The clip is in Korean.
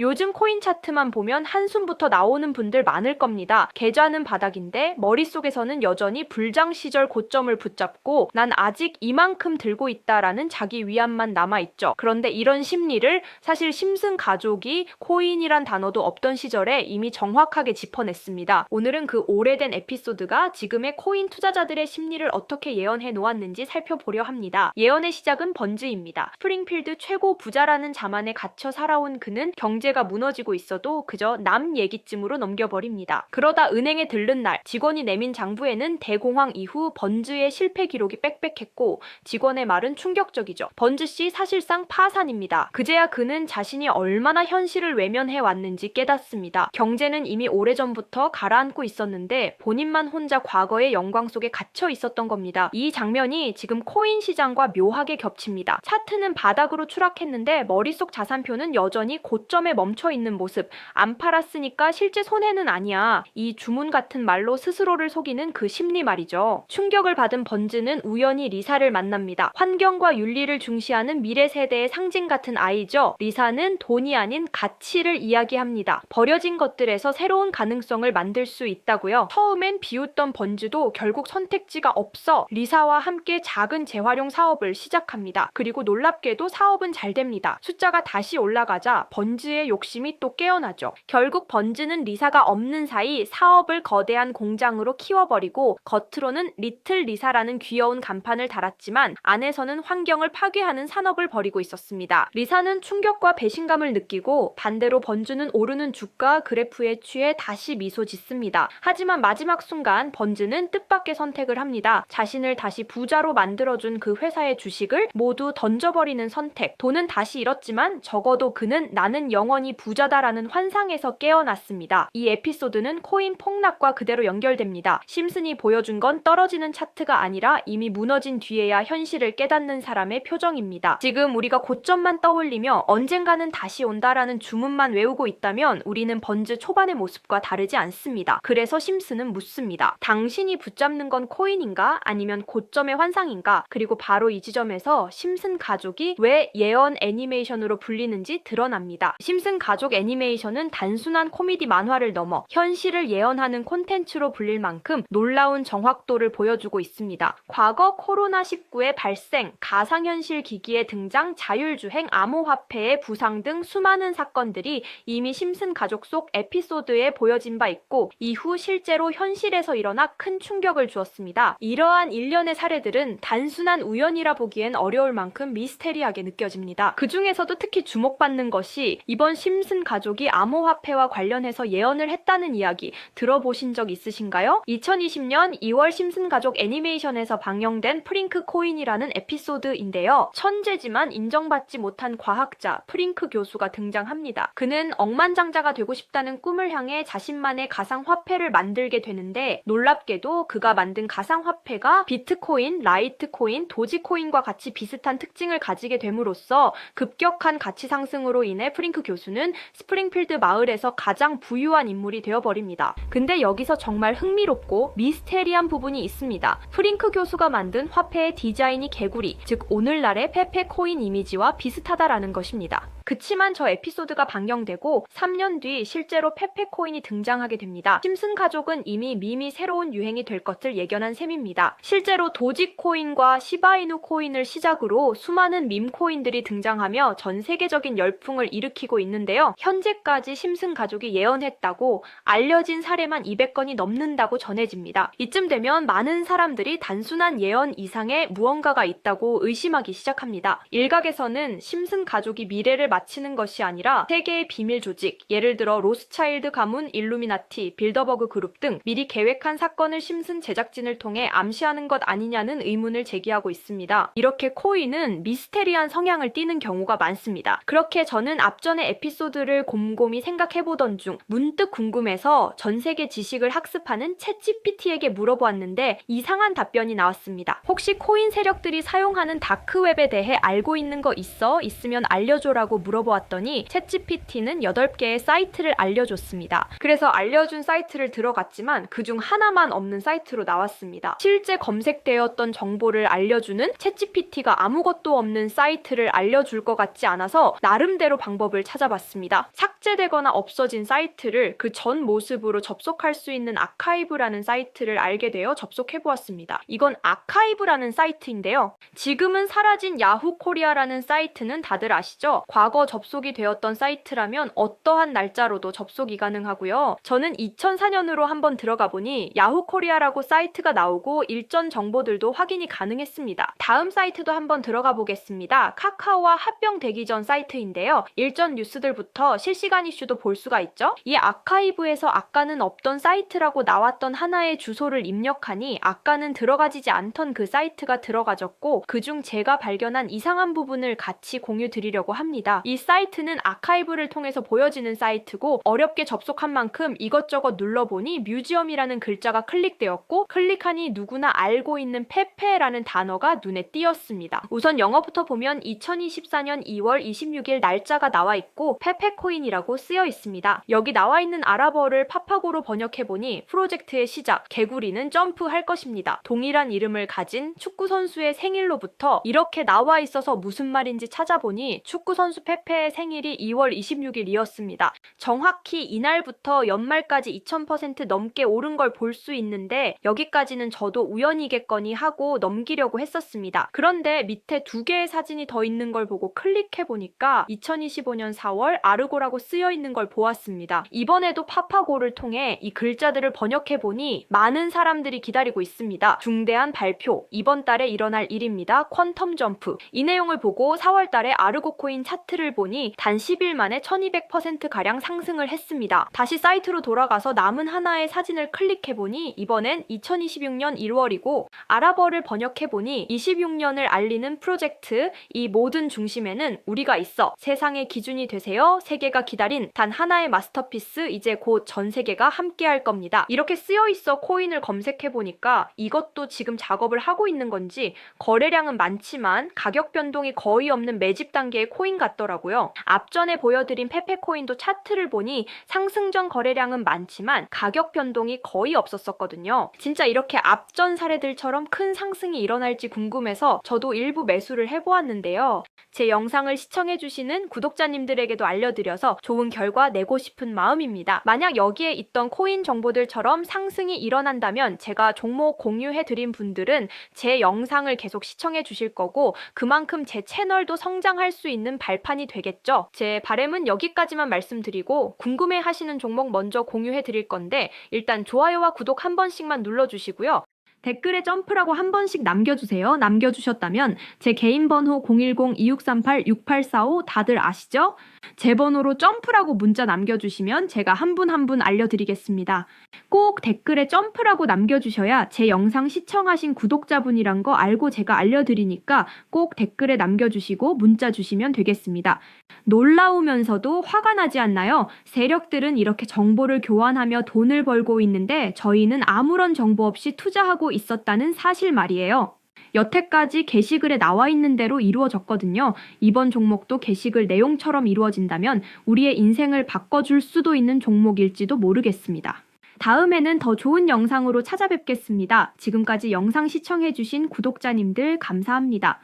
요즘 코인 차트만 보면 한숨부터 나오는 분들 많을 겁니다. 계좌는 바닥인데 머릿속에서는 여전히 불장 시절 고점을 붙잡고 난 아직 이만큼 들고 있다라는 자기 위안만 남아있죠. 그런데 이런 심리를 사실 심슨 가족이 코인이란 단어도 없던 시절에 이미 정확하게 짚어냈습니다. 오늘은 그 오래된 에피소드가 지금의 코인 투자자들의 심리를 어떻게 예언해 놓았는지 살펴보려 합니다. 예언의 시작은 번즈입니다. 스프링필드 최고 부자라는 자만에 갇혀 살아온 그는 경제가 무너지고 있어도 그저 남 얘기쯤으로 넘겨버립니다. 그러다 은행에 들른 날 직원이 내민 장부에는 대공황 이후 번즈의 실패 기록이 빽빽했고 직원의 말은 충격적이죠. 번즈씨 사실상 파산입니다. 그제야 그는 자신이 얼마나 현실을 외면해 왔는지 깨닫습니다. 경제는 이미 오래전부터 가라앉고 있었는데 본인만 혼자 과거의 영광 속에 갇혀 있었던 겁니다. 이 장면이 지금 코인 시장과 묘하게 겹칩니다. 차트는 바닥으로 추락했는데 머릿속 자산표는 여전히 고점에 멈춰 있는 모습. 안 팔았으니까 실제 손해는 아니야. 이 주문 같은 말로 스스로를 속이는 그 심리 말이죠. 충격을 받은 번즈는 우연히 리사를 만납니다. 환경과 윤리를 중시하는 미래 세대의 상징 같은 아이죠. 리사는 돈이 아닌 가치를 이야기합니다. 버려진 것들에서 새로운 가능성을 만들 수 있다고요. 처음엔 비웃던 번즈도 결국 선택지가 없어 리사와 함께 작은 재활용 사업을 시작합니다. 그리고 놀랍게도 사업은 잘 됩니다. 숫자가 다시 올라가자 번즈의 욕심이 또 깨어나죠. 결국 번즈는 리사가 없는 사이 사업을 거대한 공장으로 키워버리고 겉으로는 리틀 리사라는 귀여운 간판을 달았지만 안에서는 환경을 파괴하는 산업을 벌이고 있었습니다. 리사는 충격과 배신감을 느끼고 반대로 번즈는 오르는 주가 그래프에 취해 다시 미소 짓습니다. 하지만 마지막 순간 번즈는 뜻밖의 선택을 합니다. 자신을 다시 부자로 만들어준 그 회사의 주식을 모두 던져버리는 선택. 돈은 다시 잃었지만 적어도 그는 나는 영원히 부자다라는 환상에서 깨어났습니다. 이 에피소드는 코인 폭락과 그대로 연결됩니다. 심슨이 보여준 건 떨어지는 차트가 아니라 이미 무너진 뒤에야 현실을 깨닫는 사람의 표정입니다. 지금 우리가 고점만 떠올리며 언젠가는 다시 온다라는 주문만 외우고 있다면 우리는 번즈 초반의 모습과 다르지 않습니다. 그래서 심슨은 묻습니다. 당신이 붙잡는 건 코인인가? 아니면 고점의 환상인가? 그리고 바로 이 지점에서 심슨 가족이 왜 예언 애니메이션으로 불리는지 드러납니다. 심슨 가족 애니메이션은 단순한 코미디 만화를 넘어 현실을 예언하는 콘텐츠로 불릴 만큼 놀라운 정확도를 보여주고 있습니다. 과거 코로나19의 발생, 가상현실 기기의 등장, 자율주행, 암호화폐의 부상 등 수많은 사건들이 이미 심슨 가족 속 에피소드에 보여진 바 있고 이후 실제로 현실에서 일어나 큰 충격을 주었습니다. 이러한 일련의 사례들은 단순한 우연이라 보기엔 어려울 만큼 미스테리하게 느껴집니다. 그 중에서도 특히 주목받는 것이 이번 심슨 가족이 암호화폐와 관련해서 예언을 했다는 이야기 들어보신 적 있으신가요? 2020년 2월 심슨 가족 애니메이션에서 방영된 프링크 코인이라는 에피소드인데요. 천재지만 인정받지 못한 과학자 프링크 교수가 등장합니다. 그는 억만장자가 되고 싶다는 꿈을 향해 자신만의 가상화폐를 만들게 되는데 놀랍게도 그가 만든 가상화폐가 비트코인, 라이트코인, 도지코인과 같이 비슷한 특징을 가지게 됨으로써 급격한 가치 상승으로 인해 프링크 교수는 스프링필드 마을에서 가장 부유한 인물이 되어버립니다. 근데 여기서 정말 흥미롭고 미스테리한 부분이 있습니다. 프링크 교수가 만든 화폐의 디자인이 개구리, 즉 오늘날의 페페코인 이미지와 비슷하다라는 것입니다. 그치만 저 에피소드가 방영되고 3년 뒤 실제로 페페코인이 등장하게 됩니다. 심슨 가족은 이미 밈이 새로운 유행이 될 것을 예견한 셈입니다. 실제로 도지코인과 시바이누 코인을 시작으로 수많은 밈코인들이 등장하며 전 세계적인 열풍을 일으키고 있는데요. 현재까지 심슨 가족이 예언했다고 알려진 사례만 200건이 넘는다고 전해집니다. 이쯤 되면 많은 사람들이 단순한 예언 이상의 무언가가 있다고 의심하기 시작합니다. 일각에서는 심슨 가족이 미래를 마치는 것이 아니라 세계의 비밀 조직, 예를 들어 로스차일드 가문, 일루미나티, 빌더버그 그룹 등 미리 계획한 사건을 심슨 제작진을 통해 암시하는 것 아니냐는 의문을 제기하고 있습니다. 이렇게 코인은 미스테리한 성향을 띠는 경우가 많습니다. 그렇게 저는 앞전의 에피소드를 곰곰이 생각해보던 중 문득 궁금해서 전 세계 지식을 학습하는 챗GPT에게 물어보았는데 이상한 답변이 나왔습니다. 혹시 코인 세력들이 사용하는 다크웹에 대해 알고 있는 거 있어? 있으면 알려줘라고 물어보았더니 챗GPT는 8개의 사이트를 알려줬습니다. 그래서 알려준 사이트를 들어갔지만 그중 하나만 없는 사이트로 나왔습니다. 실제 검색되었던 정보를 알려주는 챗GPT가 아무것도 없는 사이트를 알려줄 것 같지 않아서 나름대로 방법을 찾아봤습니다. 삭제되거나 없어진 사이트를 그 전 모습으로 접속할 수 있는 아카이브라는 사이트를 알게 되어 접속해보았습니다. 이건 아카이브라는 사이트인데요. 지금은 사라진 야후 코리아라는 사이트는 다들 아시죠? 과거 접속이 되었던 사이트라면 어떠한 날짜로도 접속이 가능하고요. 저는 2004년으로 한번 들어가 보니 야후 코리아라고 사이트가 나오고 일전 정보들도 확인이 가능했습니다. 다음 사이트도 한번 들어가 보겠습니다. 카카오와 합병되기 전 사이트인데요. 일전 뉴스들부터 실시간 이슈도 볼 수가 있죠. 이 아카이브에서 아까는 없던 사이트라고 나왔던 하나의 주소를 입력하니 아까는 들어가지지 않던 그 사이트가 들어가졌고 그중 제가 발견한 이상한 부분을 같이 공유 드리려고 합니다. 이 사이트는 아카이브를 통해서 보여지는 사이트고 어렵게 접속한 만큼 이것저것 눌러보니 뮤지엄이라는 글자가 클릭되었고 클릭하니 누구나 알고 있는 페페라는 단어가 눈에 띄었습니다. 우선 영어부터 보면 2024년 2월 26일 날짜가 나와 있고 페페코인이라고 쓰여 있습니다. 여기 나와 있는 아랍어를 파파고로 번역해보니 프로젝트의 시작, 개구리는 점프할 것입니다. 동일한 이름을 가진 축구선수의 생일로부터 이렇게 나와 있어서 무슨 말인지 찾아보니 축구선수 페페의 생일이 2월 26일이었습니다. 정확히 이날부터 연말까지 2000% 넘게 오른 걸 볼 수 있는데 여기까지는 저도 우연이겠거니 하고 넘기려고 했었습니다. 그런데 밑에 2개의 사진이 더 있는 걸 보고 클릭해보니까 2025년 4월 아르고라고 쓰여 있는 걸 보았습니다. 이번에도 파파고를 통해 이 글자들을 번역해보니 많은 사람들이 기다리고 있습니다. 중대한 발표, 이번 달에 일어날 일입니다. 퀀텀 점프. 이 내용을 보고 4월 달에 아르고 코인 차트를 보니 단 10일 만에 1200%가량 상승을 했습니다. 다시 사이트로 돌아가서 남은 하나의 사진을 클릭해보니 이번엔 2026년 1월이고 아랍어를 번역해보니 26년을 알리는 프로젝트, 이 모든 중심에는 우리가 있어. 세상의 기준이 되세요. 세계가 기다린 단 하나의 마스터피스, 이제 곧 전 세계가 함께 할 겁니다. 이렇게 쓰여 있어 코인을 검색해보니까 이것도 지금 작업을 하고 있는 건지 거래량은 많지만 가격 변동이 거의 없는 매집 단계의 코인 같더라고요. 앞전에 보여드린 페페코인도 차트를 보니 상승 전 거래량은 많지만 가격 변동이 거의 없었거든요. 진짜 이렇게 앞전 사례들처럼 큰 상승이 일어날지 궁금해서 저도 일부 매수를 해보았는데요. 제 영상을 시청해주시는 구독자님들에게도 알려드려서 좋은 결과 내고 싶은 마음입니다. 만약 여기에 있던 코인 정보들처럼 상승이 일어난다면 제가 종목 공유해드린 분들은 제 영상을 계속 시청해주실 거고 그만큼 제 채널도 성장할 수 있는 발판이 되겠죠. 제 바람은 여기까지만 말씀드리고 궁금해하시는 종목 먼저 공유해드릴 건데 일단 좋아요와 구독 한 번씩만 눌러주시고요. 댓글에 점프라고 한 번씩 남겨주세요. 남겨주셨다면 제 개인 번호 010-2638-6845 다들 아시죠? 제 번호로 점프라고 문자 남겨주시면 제가 한 분 한 분 알려드리겠습니다. 꼭 댓글에 점프라고 남겨주셔야 제 영상 시청하신 구독자분이란 거 알고 제가 알려드리니까 꼭 댓글에 남겨주시고 문자 주시면 되겠습니다. 놀라우면서도 화가 나지 않나요? 세력들은 이렇게 정보를 교환하며 돈을 벌고 있는데 저희는 아무런 정보 없이 투자하고 있었다는 사실 말이에요. 여태까지 게시글에 나와 있는 대로 이루어졌거든요. 이번 종목도 게시글 내용처럼 이루어진다면 우리의 인생을 바꿔줄 수도 있는 종목일지도 모르겠습니다. 다음에는 더 좋은 영상으로 찾아뵙겠습니다. 지금까지 영상 시청해주신 구독자님들 감사합니다.